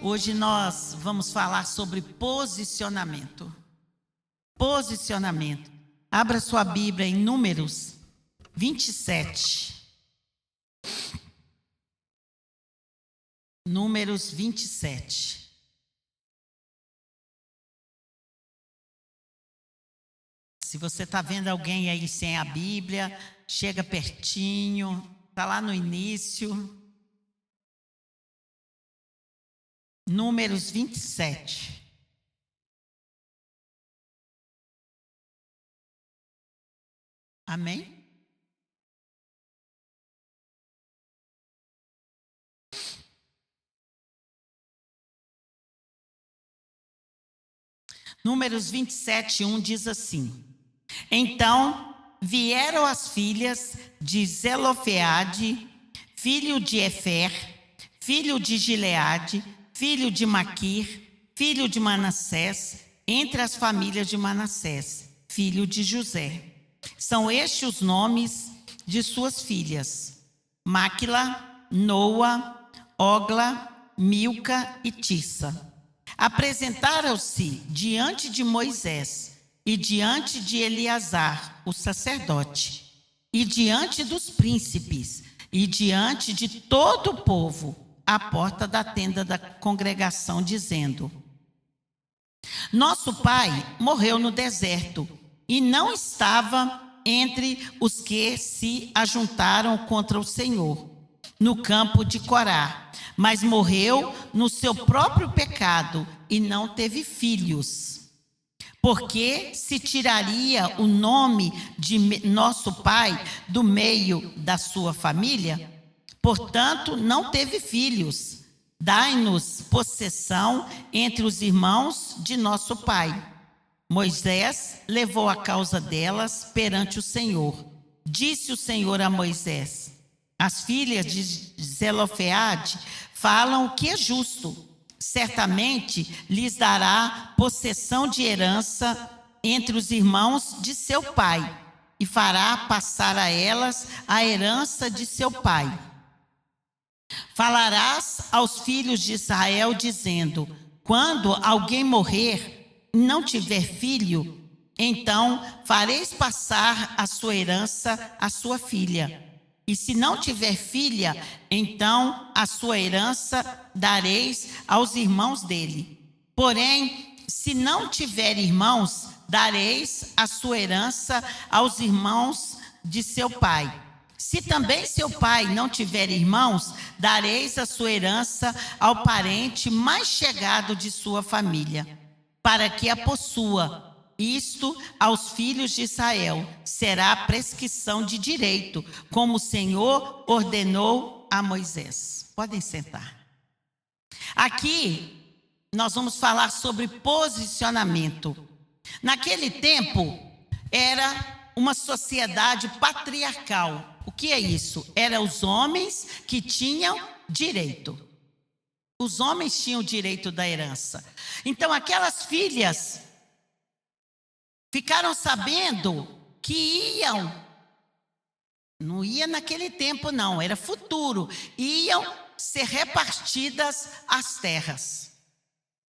Hoje nós vamos falar sobre posicionamento. Posicionamento. Abra sua Bíblia em Números 27. Números 27. Se você está vendo alguém aí sem a Bíblia, chega pertinho, está lá no início. Números 27. Amém? Números 27, 1 diz assim: Então vieram as filhas de Zelofeade, filho de Efer, filho de Gileade, filho de Maquir, filho de Manassés, entre as famílias de Manassés, filho de José. São estes os nomes de suas filhas: Máquila, Noa, Ogla, Milca e Tissa. Apresentaram-se diante de Moisés e diante de Eleazar, o sacerdote, e diante dos príncipes e diante de todo o povo, à porta da tenda da congregação, dizendo: Nosso pai morreu no deserto e não estava entre os que se ajuntaram contra o Senhor, no campo de Corá, mas morreu no seu próprio pecado e não teve filhos. Porque se tiraria o nome de nosso pai do meio da sua família? Portanto, não teve filhos. Dai-nos possessão entre os irmãos de nosso pai. Moisés levou a causa delas perante o Senhor. Disse o Senhor a Moisés: As filhas de Zelofeade falam o que é justo. Certamente lhes dará possessão de herança entre os irmãos de seu pai, e fará passar a elas a herança de seu pai. Falarás aos filhos de Israel, dizendo: Quando alguém morrer e não tiver filho, então fareis passar a sua herança à sua filha. E se não tiver filha, então a sua herança dareis aos irmãos dele. Porém, se não tiver irmãos, dareis a sua herança aos irmãos de seu pai. Se também seu pai não tiver irmãos, dareis a sua herança ao parente mais chegado de sua família, para que a possua. Isto aos filhos de Israel será prescrição de direito, como o Senhor ordenou a Moisés. Podem sentar. Aqui nós vamos falar sobre posicionamento. Naquele tempo era uma sociedade patriarcal. O que é isso? Eram os homens que tinham direito. Os homens tinham direito da herança. Então aquelas filhas ficaram sabendo que não ia naquele tempo não, era futuro, iam ser repartidas as terras.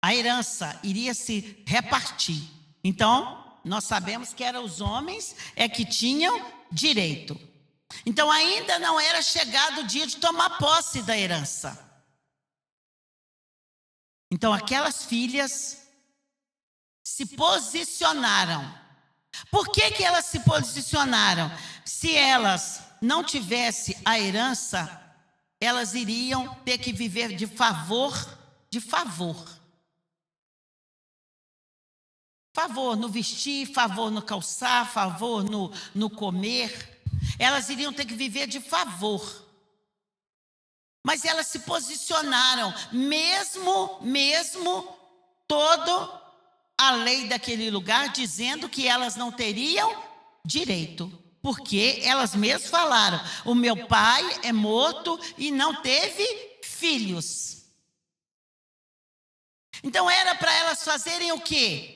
A herança iria se repartir. Então, nós sabemos que eram os homens que tinham direito. Então, ainda não era chegado o dia de tomar posse da herança. Então, aquelas filhas se posicionaram. Por que elas se posicionaram? Se elas não tivessem a herança, elas iriam ter que viver de favor. Favor no vestir, favor no calçar, favor no comer. Elas iriam ter que viver de favor. Mas elas se posicionaram, mesmo todo a lei daquele lugar dizendo que elas não teriam direito, porque elas mesmas falaram: o meu pai é morto e não teve filhos. Então era para elas fazerem o quê?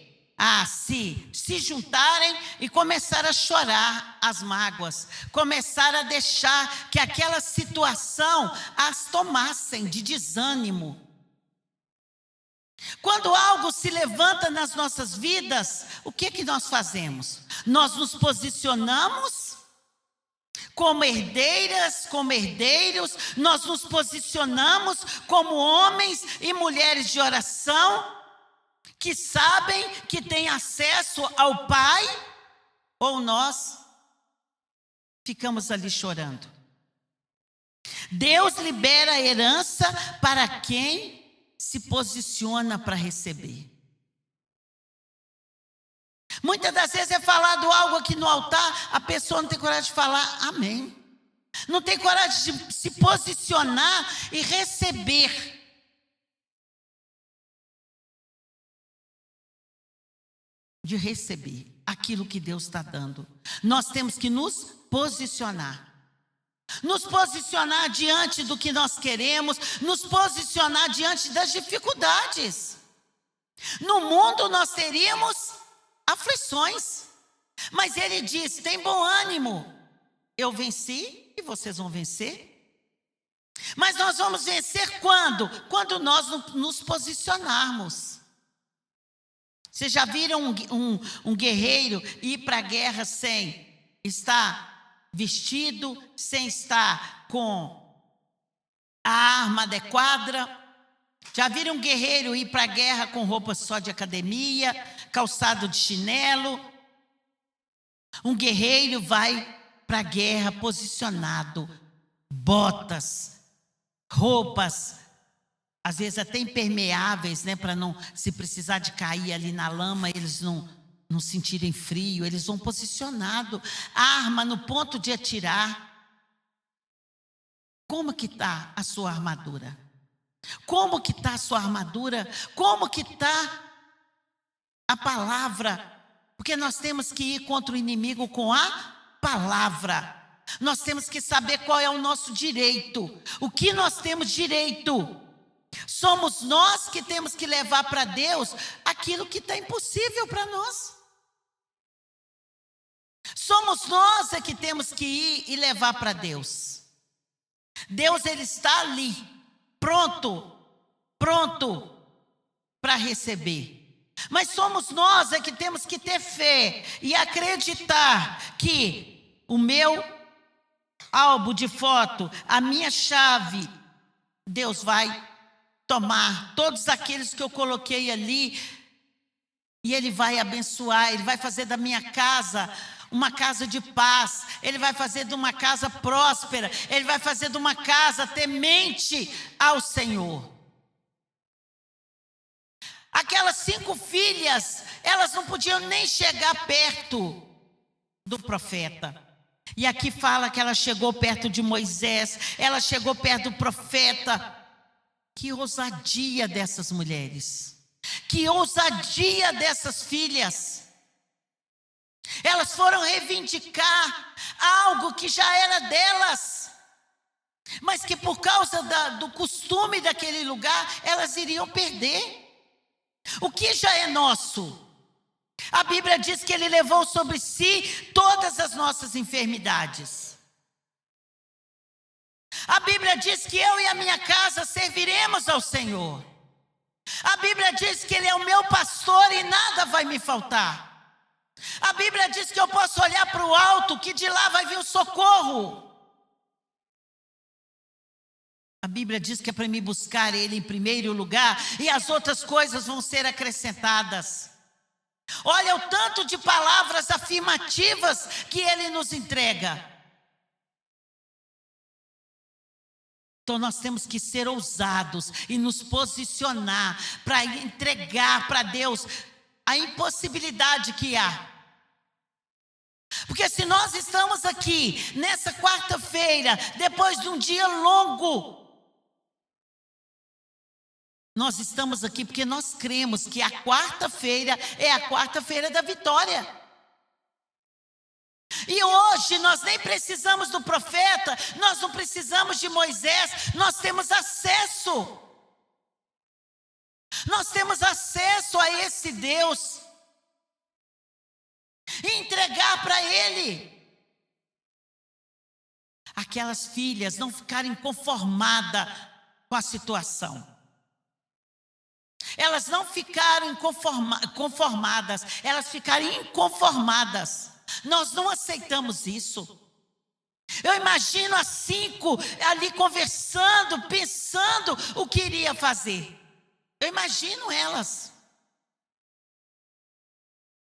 Se juntarem e começar a chorar as mágoas, começar a deixar que aquela situação as tomassem de desânimo. Quando algo se levanta nas nossas vidas, o que que nós fazemos? Nós nos posicionamos como herdeiras, como herdeiros, nós nos posicionamos como homens e mulheres de oração, que sabem que têm acesso ao Pai, ou nós ficamos ali chorando. Deus libera a herança para quem se posiciona para receber. Muitas das vezes é falado algo aqui no altar, a pessoa não tem coragem de falar amém. Não tem coragem de se posicionar e receber. De receber aquilo que Deus está dando. Nós temos que nos posicionar. Nos posicionar diante do que nós queremos, nos posicionar diante das dificuldades. No mundo nós teríamos aflições, mas ele diz: tem bom ânimo, eu venci e vocês vão vencer. Mas nós vamos vencer quando? Quando nós nos posicionarmos. Vocês já viram um guerreiro ir para a guerra sem estar vestido, sem estar com a arma adequada? Já viram um guerreiro ir para a guerra com roupa só de academia, calçado de chinelo? Um guerreiro vai para a guerra posicionado, botas, roupas, às vezes até impermeáveis, né, para não, se precisar de cair ali na lama, eles não sentirem frio, eles vão posicionado, arma no ponto de atirar. Como que está a sua armadura? Como que está a sua armadura? Como que está a palavra? Porque nós temos que ir contra o inimigo com a palavra. Nós temos que saber qual é o nosso direito. O que nós temos direito? Somos nós que temos que levar para Deus aquilo que está impossível para nós. Somos nós que temos que ir e levar para Deus. Deus, ele está ali, pronto para receber. Mas somos nós que temos que ter fé e acreditar que o meu álbum de foto, a minha chave, Deus vai tomar todos aqueles que eu coloquei ali e Ele vai abençoar, Ele vai fazer da minha casa uma casa de paz, Ele vai fazer de uma casa próspera, Ele vai fazer de uma casa temente ao Senhor. Aquelas 5 filhas, elas não podiam nem chegar perto do profeta. E aqui fala que ela chegou perto de Moisés, ela chegou perto do profeta. Que ousadia dessas mulheres, que ousadia dessas filhas. Elas foram reivindicar algo que já era delas, mas que por causa do costume daquele lugar, elas iriam perder. O que já é nosso? A Bíblia diz que Ele levou sobre si todas as nossas enfermidades. A Bíblia diz que eu e a minha casa serviremos ao Senhor. A Bíblia diz que Ele é o meu pastor e nada vai me faltar. A Bíblia diz que eu posso olhar para o alto, que de lá vai vir o socorro. A Bíblia diz que é para me buscar Ele em primeiro lugar e as outras coisas vão ser acrescentadas. Olha o tanto de palavras afirmativas que Ele nos entrega. Então nós temos que ser ousados e nos posicionar para entregar para Deus a impossibilidade que há. Porque se nós estamos aqui nessa quarta-feira, depois de um dia longo, nós estamos aqui porque nós cremos que a quarta-feira é a quarta-feira da vitória. E hoje nós nem precisamos do profeta, nós não precisamos de Moisés, nós temos acesso. Nós temos acesso a esse Deus. E entregar para Ele. Aquelas filhas não ficarem conformadas com a situação. Elas não ficaram conformadas, elas ficaram inconformadas. Nós não aceitamos isso. Eu imagino as 5 ali conversando, pensando o que iria fazer. Eu imagino elas.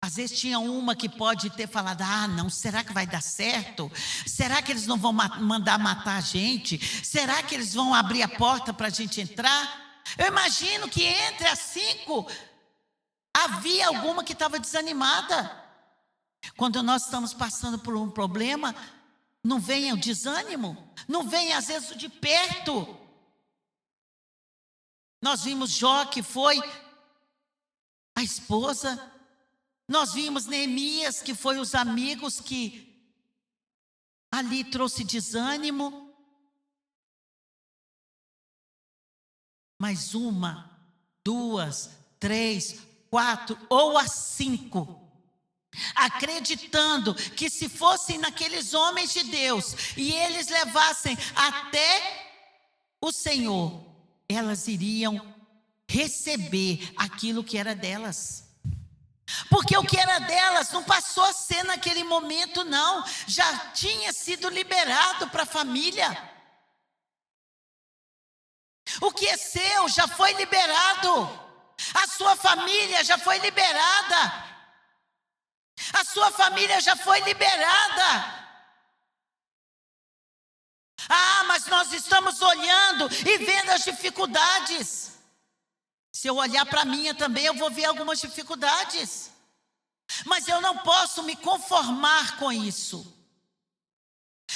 Às vezes tinha uma que pode ter falado: ah, não, será que vai dar certo? Será que eles não vão mandar matar a gente? Será que eles vão abrir a porta para a gente entrar? Eu imagino que entre as 5 havia alguma que estava desanimada. Quando nós estamos passando por um problema, não vem o desânimo, não vem às vezes o de perto. Nós vimos Jó, que foi a esposa. Nós vimos Neemias, que foi os amigos que ali trouxe desânimo. Mas 1, 2, 3, 4 ou as 5, acreditando que se fossem naqueles homens de Deus e eles levassem até o Senhor, elas iriam receber aquilo que era delas. Porque o que era delas não passou a ser naquele momento, não. Já tinha sido liberado para a família. O que é seu já foi liberado. A sua família já foi liberada. A sua família já foi liberada. Ah, mas nós estamos olhando e vendo as dificuldades. Se eu olhar para a minha também, eu vou ver algumas dificuldades. Mas eu não posso me conformar com isso.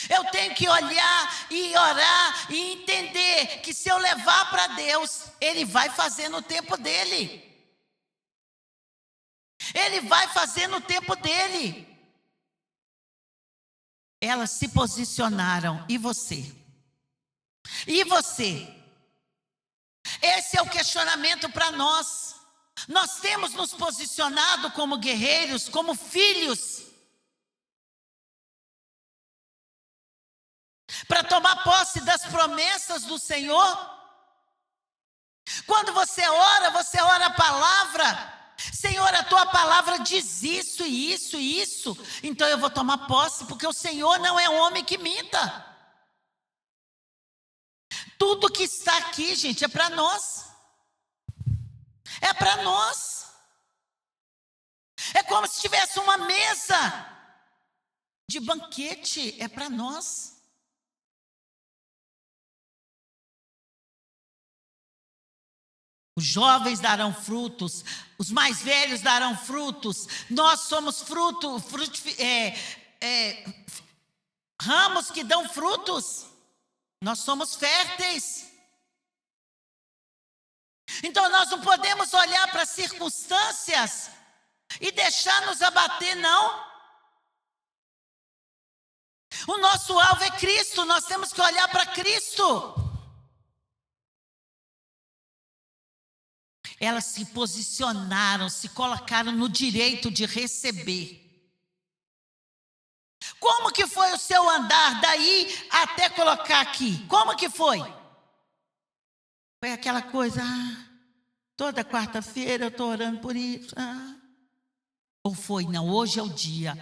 Eu tenho que olhar e orar e entender que se eu levar para Deus, Ele vai fazer no tempo dEle. Ele vai fazer no tempo dEle. Elas se posicionaram. E você? E você? Esse é o questionamento para nós. Nós temos nos posicionado como guerreiros, como filhos, para tomar posse das promessas do Senhor. Quando você ora a palavra. Senhor, a tua palavra diz isso e isso e isso. Então eu vou tomar posse, porque o Senhor não é homem que minta. Tudo que está aqui, gente, é para nós. É para nós. É como se tivesse uma mesa de banquete. É para nós. Os jovens darão frutos, os mais velhos darão frutos. Nós somos ramos que dão frutos. Nós somos férteis. Então nós não podemos olhar para as circunstâncias e deixar nos abater, não. O nosso alvo é Cristo, nós temos que olhar para Cristo. Elas se posicionaram, se colocaram no direito de receber. Como que foi o seu andar daí até colocar aqui? Como que foi? Foi aquela coisa, toda quarta-feira eu estou orando por isso. Ou foi, não, hoje é o dia.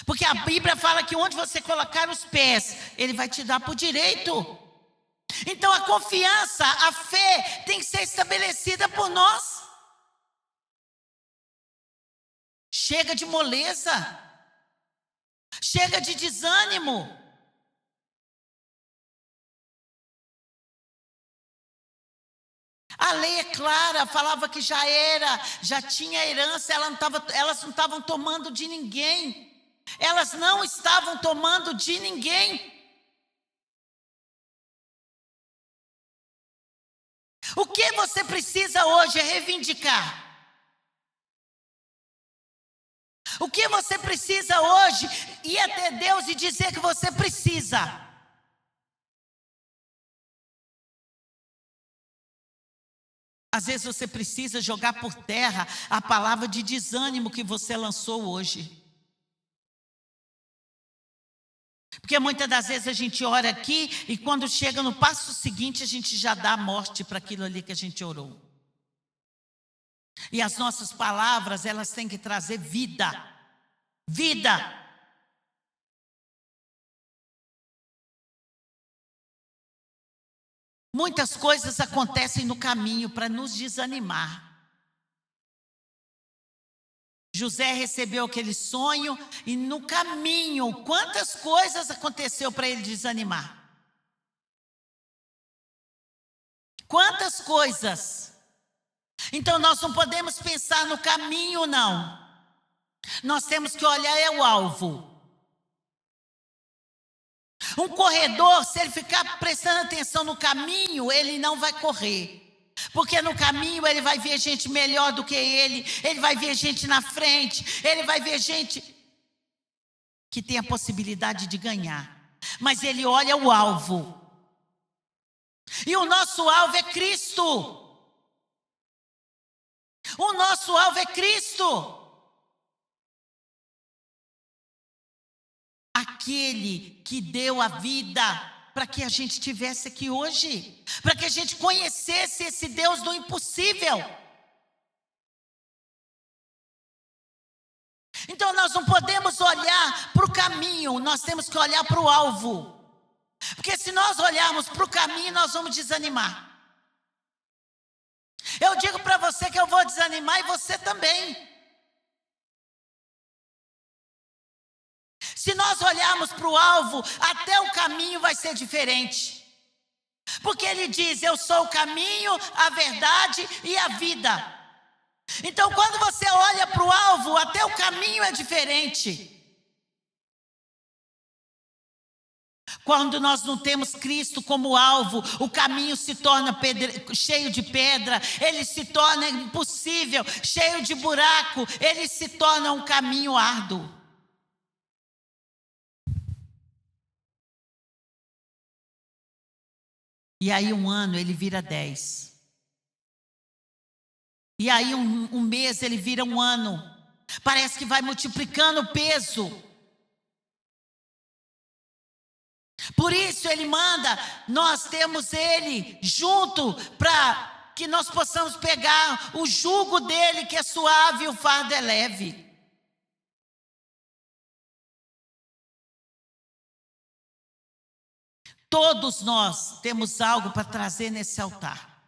Porque a Bíblia fala que onde você colocar os pés, Ele vai te dar por direito. Então a confiança, a fé tem que ser estabelecida por nós. Chega de moleza. Chega de desânimo. A lei é clara, falava que já tinha herança, elas não estavam tomando de ninguém. Elas não estavam tomando de ninguém. O que você precisa hoje é reivindicar. O que você precisa hoje é ir até Deus e dizer que você precisa. Às vezes você precisa jogar por terra a palavra de desânimo que você lançou hoje. Porque muitas das vezes a gente ora aqui e quando chega no passo seguinte a gente já dá morte para aquilo ali que a gente orou. E as nossas palavras, elas têm que trazer vida. Vida. Muitas coisas acontecem no caminho para nos desanimar. José recebeu aquele sonho e no caminho, quantas coisas aconteceu para ele desanimar? Quantas coisas? Então nós não podemos pensar no caminho, não. Nós temos que olhar o alvo. Um corredor, se ele ficar prestando atenção no caminho, ele não vai correr. Porque no caminho ele vai ver gente melhor do que ele vai ver gente na frente, ele vai ver gente que tem a possibilidade de ganhar. Mas ele olha o alvo. E o nosso alvo é Cristo. O nosso alvo é Cristo. Aquele que deu a vida para que a gente estivesse aqui hoje, para que a gente conhecesse esse Deus do impossível. Então nós não podemos olhar para o caminho, nós temos que olhar para o alvo. Porque se nós olharmos para o caminho, nós vamos desanimar. Eu digo para você que eu vou desanimar e você também. Se nós olharmos para o alvo, até o caminho vai ser diferente. Porque ele diz, eu sou o caminho, a verdade e a vida. Então quando você olha para o alvo, até o caminho é diferente. Quando nós não temos Cristo como alvo, o caminho se torna cheio de pedra, ele se torna impossível, cheio de buraco, ele se torna um caminho árduo. E aí um ano ele vira 10. E aí um mês ele vira um ano. Parece que vai multiplicando o peso. Por isso ele manda, nós temos ele junto para que nós possamos pegar o jugo dele que é suave e o fardo é leve. Todos nós temos algo para trazer nesse altar.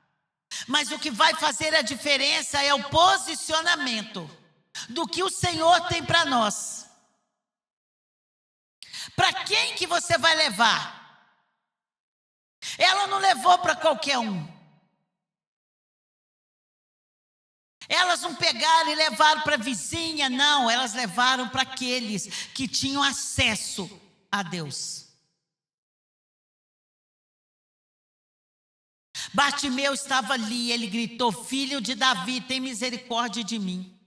Mas o que vai fazer a diferença é o posicionamento do que o Senhor tem para nós. Para quem que você vai levar? Ela não levou para qualquer um. Elas não pegaram e levaram para a vizinha, não. Elas levaram para aqueles que tinham acesso a Deus. Bartimeu estava ali, ele gritou, filho de Davi, tem misericórdia de mim.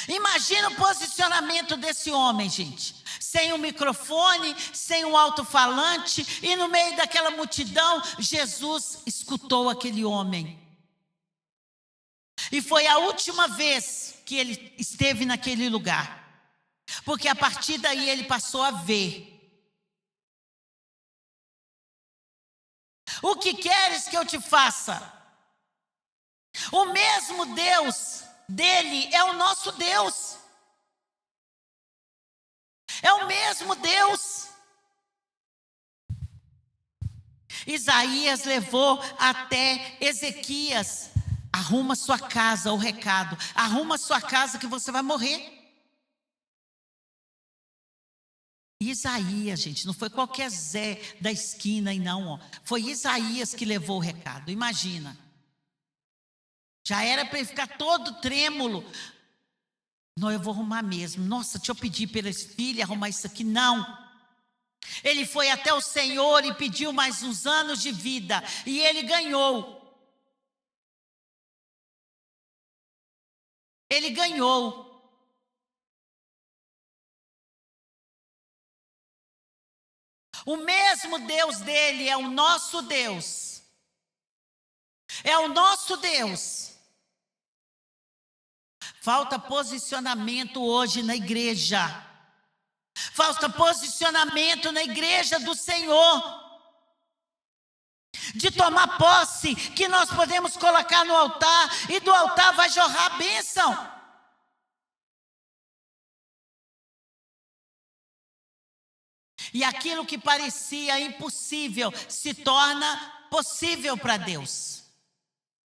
Imagina o posicionamento desse homem, gente. Sem um microfone, sem um alto-falante, e no meio daquela multidão, Jesus escutou aquele homem. E foi a última vez que ele esteve naquele lugar. Porque a partir daí ele passou a ver. O que queres que eu te faça? O mesmo Deus dele é o nosso Deus. É o mesmo Deus. Isaías levou até Ezequias. Arruma sua casa, o recado. Arruma sua casa que você vai morrer. Isaías, gente, não foi qualquer Zé da esquina aí não, ó. Foi Isaías que levou o recado, imagina. Já era para ele ficar todo trêmulo. Não, eu vou arrumar mesmo. Nossa, deixa eu pedir para esse filho arrumar isso aqui. Não. Ele foi até o Senhor e pediu mais uns anos de vida. E ele ganhou. Ele ganhou. O mesmo Deus dele é o nosso Deus. É o nosso Deus. Falta posicionamento hoje na igreja. Falta posicionamento na igreja do Senhor. De tomar posse, que nós podemos colocar no altar, e do altar vai jorrar a bênção. E aquilo que parecia impossível se torna possível para Deus.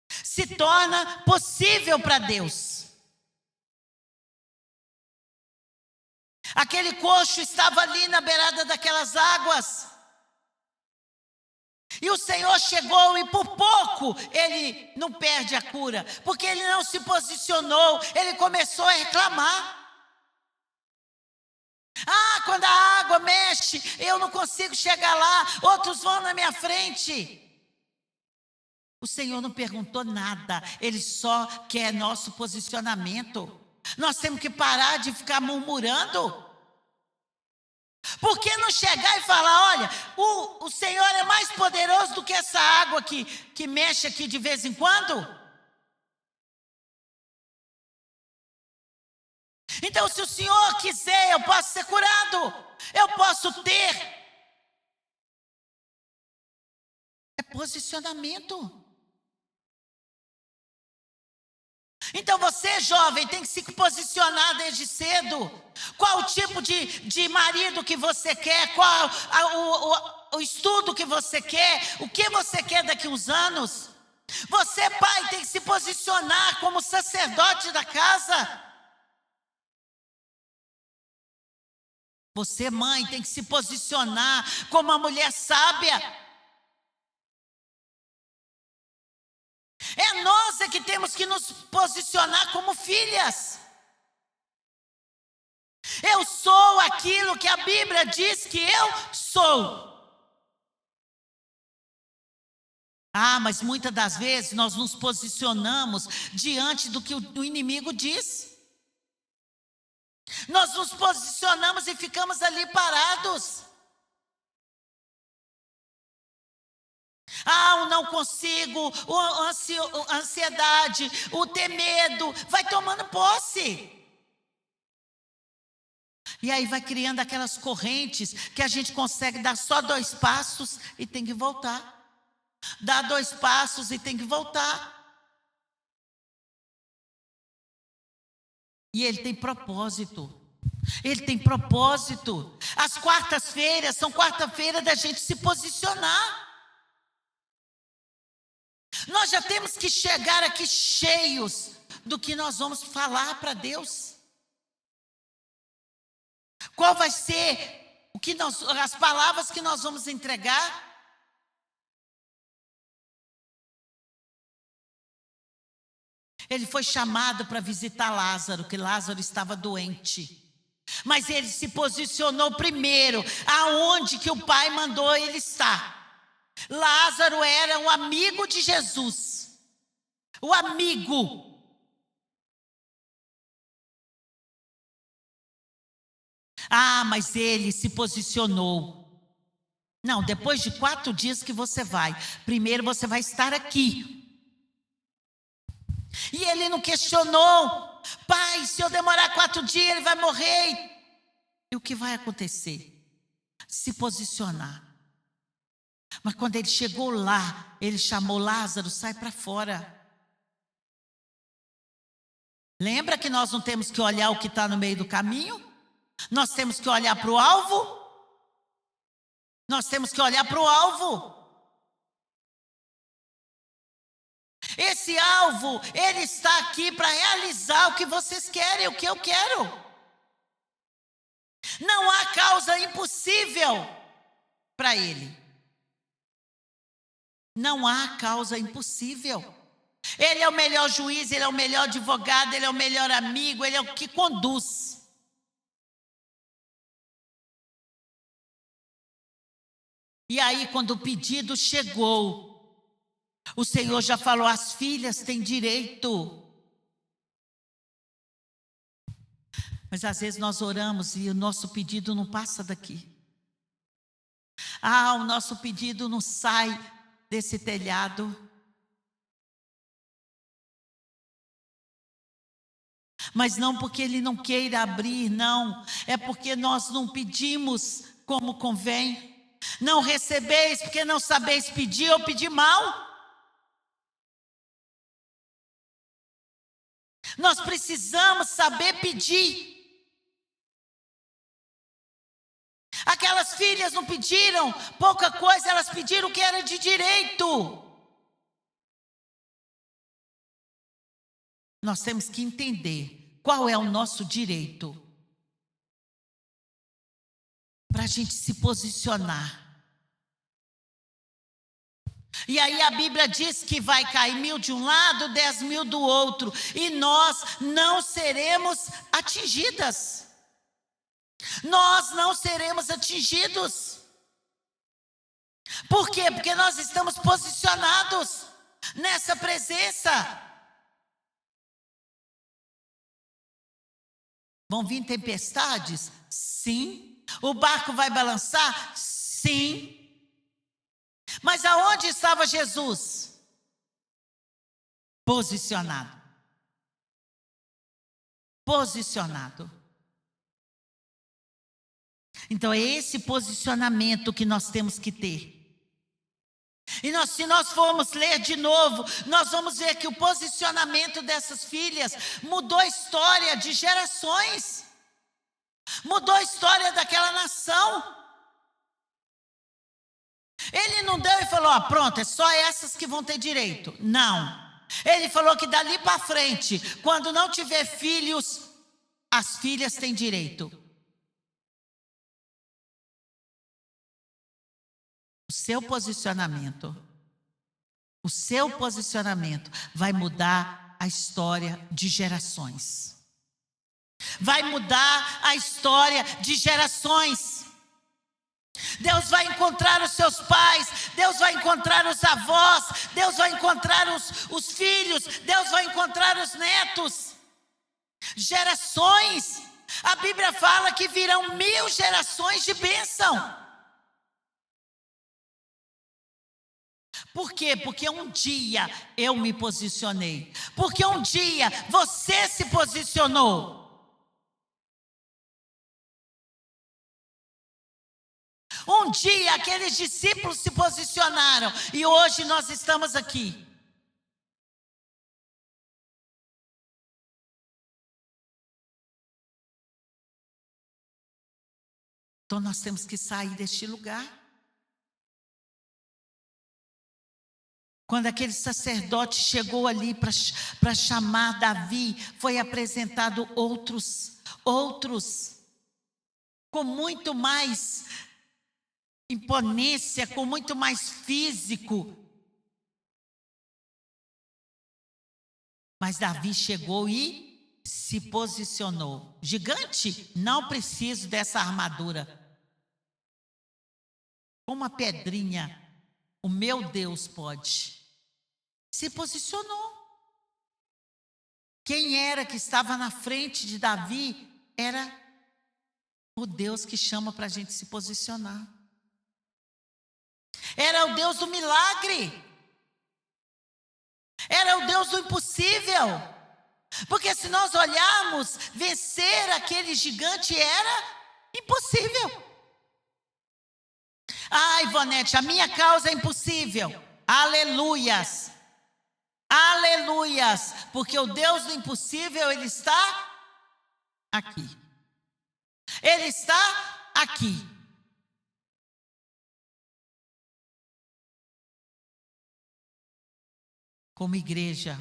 Se torna possível para Deus. Aquele coxo estava ali na beirada daquelas águas. E o Senhor chegou e por pouco ele não perde a cura, porque ele não se posicionou, ele começou a reclamar. Ah, quando a água mexe, eu não consigo chegar lá, outros vão na minha frente. O Senhor não perguntou nada, Ele só quer nosso posicionamento. Nós temos que parar de ficar murmurando. Por que não chegar e falar, olha, o Senhor é mais poderoso do que essa água que mexe aqui de vez em quando? Então, se o Senhor quiser, eu posso ser curado, eu posso ter. É posicionamento. Então você, jovem, tem que se posicionar desde cedo. Qual o tipo de marido que você quer? Qual o estudo que você quer? O que você quer daqui a uns anos? Você, pai, tem que se posicionar como sacerdote da casa. Você, mãe, tem que se posicionar como uma mulher sábia. É nós que temos que nos posicionar como filhas. Eu sou aquilo que a Bíblia diz que eu sou. Ah, mas muitas das vezes nós nos posicionamos diante do que o inimigo diz. Nós nos posicionamos e ficamos ali parados. Ah, o não consigo, a ansiedade, o ter medo, vai tomando posse. E aí vai criando aquelas correntes que a gente consegue dar só 2 passos e tem que voltar. Dá 2 passos e tem que voltar. E ele tem propósito. Ele tem propósito. As quartas-feiras são quarta-feira da gente se posicionar. Nós já temos que chegar aqui cheios do que nós vamos falar para Deus. Qual vai ser as palavras que nós vamos entregar? Ele foi chamado para visitar Lázaro, que Lázaro estava doente. Mas ele se posicionou primeiro, aonde que o Pai mandou ele estar. Lázaro era um amigo de Jesus. O amigo. Ah, mas ele se posicionou. Não, depois de 4 dias que você vai. Primeiro você vai estar aqui. E ele não questionou. Pai, se eu demorar 4 dias, ele vai morrer. E o que vai acontecer? Se posicionar. Mas quando ele chegou lá, ele chamou Lázaro, sai para fora. Lembra que nós não temos que olhar o que está no meio do caminho? Nós temos que olhar para o alvo. Nós temos que olhar para o alvo. Esse alvo, ele está aqui para realizar o que vocês querem, o que eu quero. Não há causa impossível para ele. Não há causa impossível. Ele é o melhor juiz, ele é o melhor advogado, ele é o melhor amigo, ele é o que conduz. E aí, quando o pedido chegou, o Senhor já falou, as filhas têm direito. Mas às vezes nós oramos e o nosso pedido não passa daqui. Ah, o nosso pedido não sai desse telhado. Mas não porque ele não queira abrir, não. É porque nós não pedimos como convém. Não recebeis porque não sabeis pedir ou pedir mal. Nós precisamos saber pedir. Aquelas filhas não pediram pouca coisa, elas pediram o que era de direito. Nós temos que entender qual é o nosso direito para a gente se posicionar. E aí a Bíblia diz que vai cair 1.000 de um lado, 10.000 do outro, e nós não seremos atingidas. Nós não seremos atingidos. Por quê? Porque nós estamos posicionados nessa presença. Vão vir tempestades? Sim. O barco vai balançar? Sim. Mas aonde estava Jesus? Posicionado. Posicionado. Então é esse posicionamento que nós temos que ter. E se nós formos ler de novo, nós vamos ver que o posicionamento dessas filhas mudou a história de gerações. Mudou a história daquela nação. Ele não deu e falou, pronto, é só essas que vão ter direito. Não. Ele falou que dali para frente, quando não tiver filhos, as filhas têm direito. O seu posicionamento vai mudar a história de gerações. Vai mudar a história de gerações. Deus vai encontrar os seus pais, Deus vai encontrar os avós, Deus vai encontrar os filhos, Deus vai encontrar os netos. Gerações. A Bíblia fala que virão 1000 gerações de bênção. Por quê? Porque um dia eu me posicionei. Porque um dia você se posicionou. Um dia aqueles discípulos se posicionaram e hoje nós estamos aqui. Então nós temos que sair deste lugar. Quando aquele sacerdote chegou ali para chamar Davi, foi apresentado outros, com muito mais imponência, com muito mais físico. Mas Davi chegou e se posicionou. Gigante, não preciso dessa armadura. Com uma pedrinha, o meu Deus pode. Se posicionou. Quem era que estava na frente de Davi era o Deus que chama para a gente se posicionar. Era o Deus do milagre. Era o Deus do impossível. Porque se nós olharmos, vencer aquele gigante era impossível. Ivonete, a minha causa é impossível. Aleluias. Aleluias. Porque o Deus do impossível, Ele está aqui. Ele está aqui. Como igreja,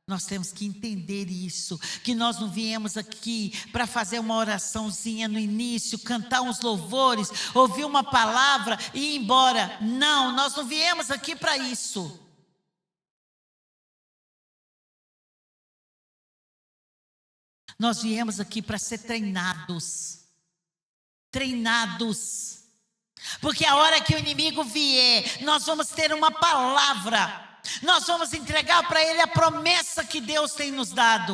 nós temos que entender isso, que nós não viemos aqui para fazer uma oraçãozinha no início, cantar uns louvores, ouvir uma palavra e ir embora. Não, nós não viemos aqui para isso. Nós viemos aqui para ser treinados. Porque a hora que o inimigo vier, nós vamos ter uma palavra. Nós vamos entregar para ele a promessa que Deus tem nos dado.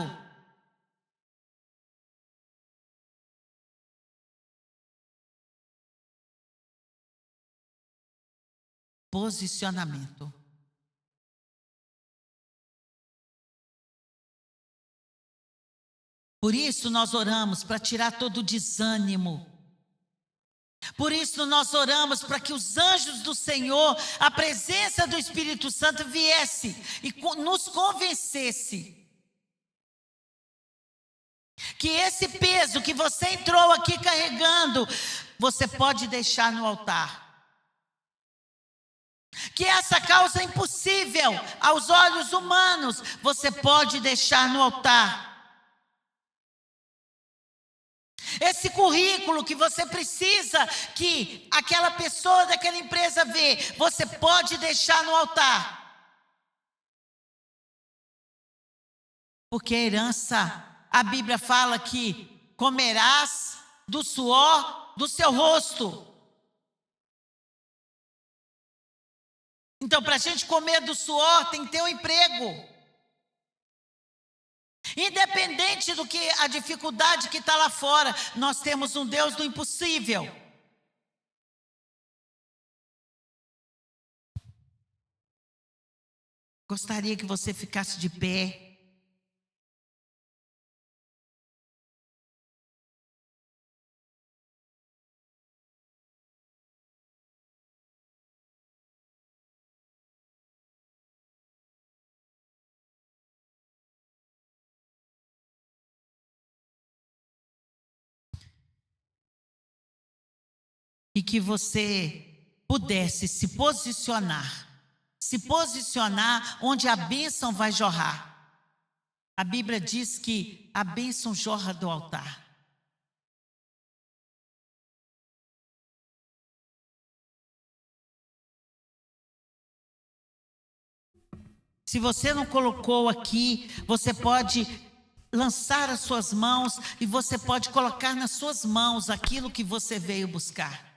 Posicionamento. Por isso nós oramos para tirar todo o desânimo. Por isso nós oramos para que os anjos do Senhor, a presença do Espírito Santo viesse e nos convencesse que esse peso que você entrou aqui carregando, você pode deixar no altar. Que essa causa impossível aos olhos humanos, você pode deixar no altar. Esse currículo que você precisa que aquela pessoa daquela empresa vê, você pode deixar no altar. Porque a herança, a Bíblia fala que comerás do suor do seu rosto. Então, para a gente comer do suor, tem que ter um emprego. Independente do que a dificuldade que está lá fora, nós temos um Deus do impossível. Gostaria que você ficasse de pé. E que você pudesse se posicionar onde a bênção vai jorrar. A Bíblia diz que a bênção jorra do altar. Se você não colocou aqui, você pode lançar as suas mãos e você pode colocar nas suas mãos aquilo que você veio buscar.